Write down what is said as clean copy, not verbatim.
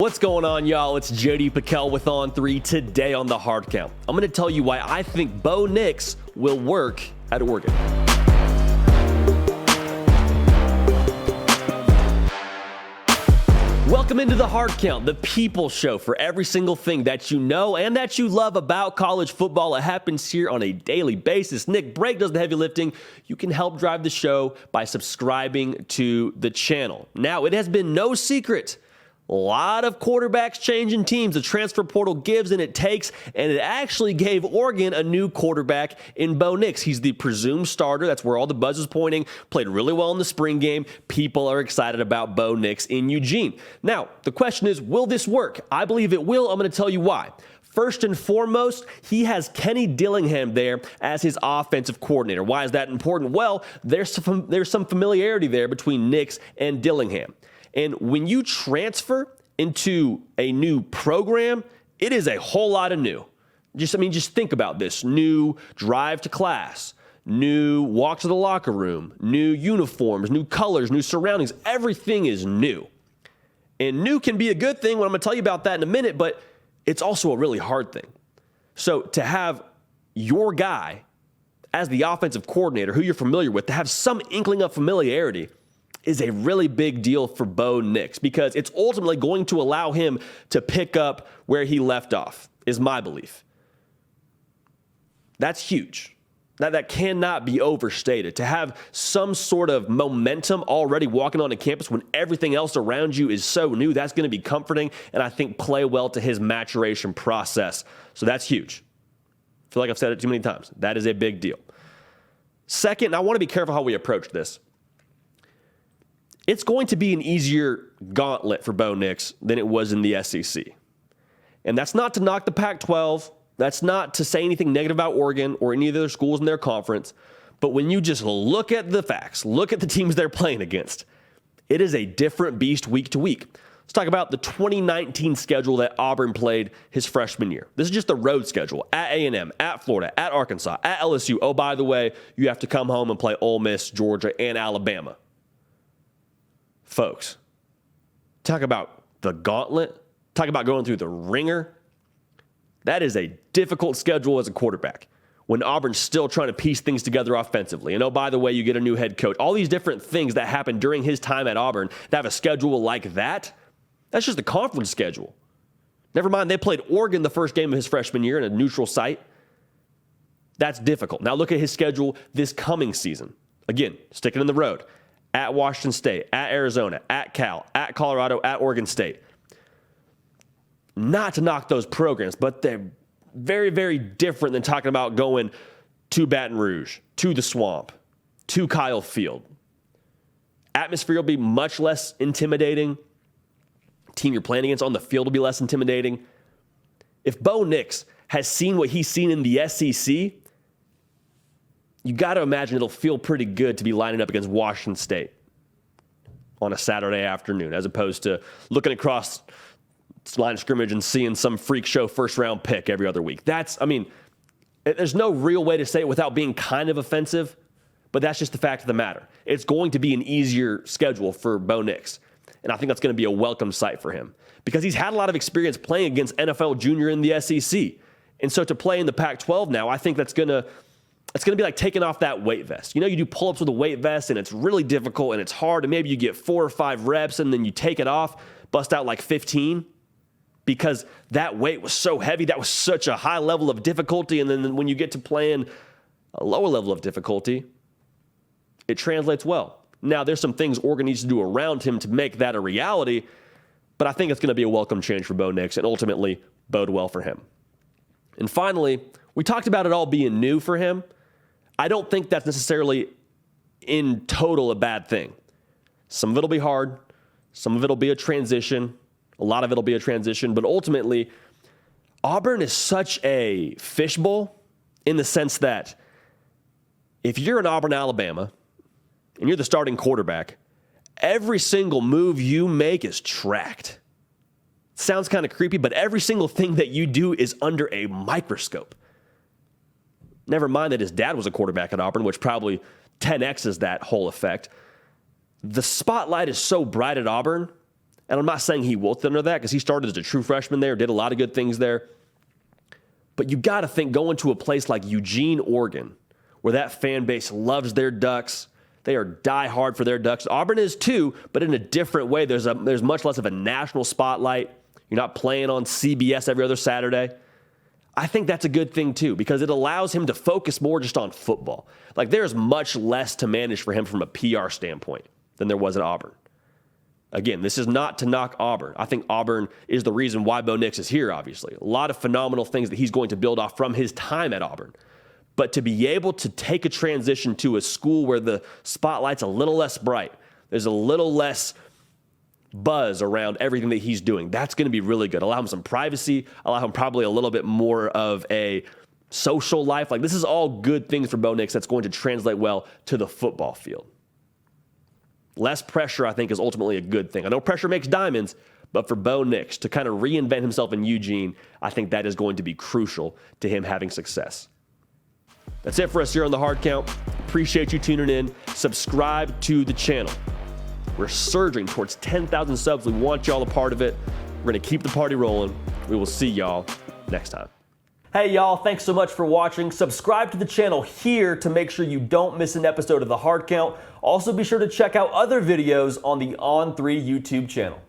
What's going on, y'all? It's Jody Pickell with On 3. Today on The Hard Count, I'm going to tell you why I think Bo Nix will work at Oregon. Welcome into The Hard Count, the people show for every single thing that you know and that you love about college football. It happens here on a daily basis. Nick Brake does the heavy lifting. You can help drive the show by subscribing to the channel. Now, it has been no secret. A lot of quarterbacks changing teams. The transfer portal gives and it takes, and it actually gave Oregon a new quarterback in Bo Nix. He's the presumed starter. That's where all the buzz is pointing. Played really well in the spring game. People are excited about Bo Nix in Eugene. Now, the question is, will this work? I believe it will. I'm going to tell you why. First and foremost, he has Kenny Dillingham there as his offensive coordinator. Why is that important? Well, there's some familiarity there between Nix and Dillingham. And when you transfer into a new program, it is a whole lot of new. Just think about this. New drive to class, new walk to the locker room, new uniforms, new colors, new surroundings. Everything is new. And new can be a good thing. I'm going to tell you about that in a minute, but it's also a really hard thing. So to have your guy as the offensive coordinator, who you're familiar with, to have some inkling of familiarity is a really big deal for Bo Nix because it's ultimately going to allow him to pick up where he left off, is my belief. That's huge. That cannot be overstated. To have some sort of momentum already walking onto campus when everything else around you is so new, that's going to be comforting and I think play well to his maturation process. So that's huge. I feel like I've said it too many times. That is a big deal. Second, I want to be careful how we approach this. It's going to be an easier gauntlet for Bo Nix than it was in the SEC. And that's not to knock the Pac-12. That's not to say anything negative about Oregon or any of the other schools in their conference. But when you just look at the facts, look at the teams they're playing against, it is a different beast week to week. Let's talk about the 2019 schedule that Auburn played his freshman year. This is just the road schedule at A&M, at Florida, at Arkansas, at LSU. Oh, by the way, you have to come home and play Ole Miss, Georgia, and Alabama. Folks, talk about the gauntlet. Talk about going through the ringer. That is a difficult schedule as a quarterback when Auburn's still trying to piece things together offensively. And oh, by the way, you get a new head coach. All these different things that happened during his time at Auburn that have a schedule like that, that's just the conference schedule. Never mind, they played Oregon the first game of his freshman year in a neutral site. That's difficult. Now look at his schedule this coming season. Again, sticking in the road. At Washington State, at Arizona, at Cal, at Colorado, at Oregon State. Not to knock those programs, but they're very, very different than talking about going to Baton Rouge, to the Swamp, to Kyle Field. Atmosphere will be much less intimidating. Team you're playing against on the field will be less intimidating. If Bo Nix has seen what he's seen in the SEC, you got to imagine it'll feel pretty good to be lining up against Washington State on a Saturday afternoon, as opposed to looking across line of scrimmage and seeing some freak show first-round pick every other week. There's no real way to say it without being kind of offensive, but that's just the fact of the matter. It's going to be an easier schedule for Bo Nix, and I think that's going to be a welcome sight for him because he's had a lot of experience playing against NFL junior in the SEC. And so to play in the Pac-12 now, I think it's going to be like taking off that weight vest. You know, you do pull-ups with a weight vest, and it's really difficult, and it's hard, and maybe you get 4 or 5 reps, and then you take it off, bust out like 15, because that weight was so heavy. That was such a high level of difficulty, and then when you get to playing a lower level of difficulty, it translates well. Now, there's some things Oregon needs to do around him to make that a reality, but I think it's going to be a welcome change for Bo Nix and ultimately bode well for him. And finally, we talked about it all being new for him. I don't think that's necessarily in total a bad thing. Some of it will be hard. Some of it will be a transition. A lot of it will be a transition. But ultimately, Auburn is such a fishbowl in the sense that if you're in Auburn, Alabama, and you're the starting quarterback, every single move you make is tracked. Sounds kind of creepy, but every single thing that you do is under a microscope. Never mind that his dad was a quarterback at Auburn, which probably 10x's that whole effect. The spotlight is so bright at Auburn And I'm not saying he wilted under that because he started as a true freshman there, did a lot of good things there. But you got to think going to a place like Eugene, Oregon, where that fan base loves their Ducks. They are diehard for their Ducks. Auburn is too, but in a different way. There's much less of a national spotlight. You're not playing on CBS every other Saturday. I think that's a good thing too, because it allows him to focus more just on football. Like, there's much less to manage for him from a PR standpoint than there was at Auburn. Again, this is not to knock Auburn. I think Auburn is the reason why Bo Nix is here, obviously. A lot of phenomenal things that he's going to build off from his time at Auburn. But to be able to take a transition to a school where the spotlight's a little less bright, there's a little less buzz around everything that he's doing, that's going to be really good. Allow him some privacy, allow him probably a little bit more of a social life. Like, this is all good things for Bo Nix that's going to translate well to the football field. Less pressure, I think, is ultimately a good thing. I know pressure makes diamonds, but for Bo Nix to kind of reinvent himself in Eugene, I think that is going to be crucial to him having success. That's it for us here on The Hard Count. Appreciate you tuning in. Subscribe to the channel. We're surging towards 10,000 subs. We want y'all a part of it. We're going to keep the party rolling. We will see y'all next time. Hey y'all, thanks so much for watching. Subscribe to the channel here to make sure you don't miss an episode of The Hard Count. Also be sure to check out other videos on the On3 YouTube channel.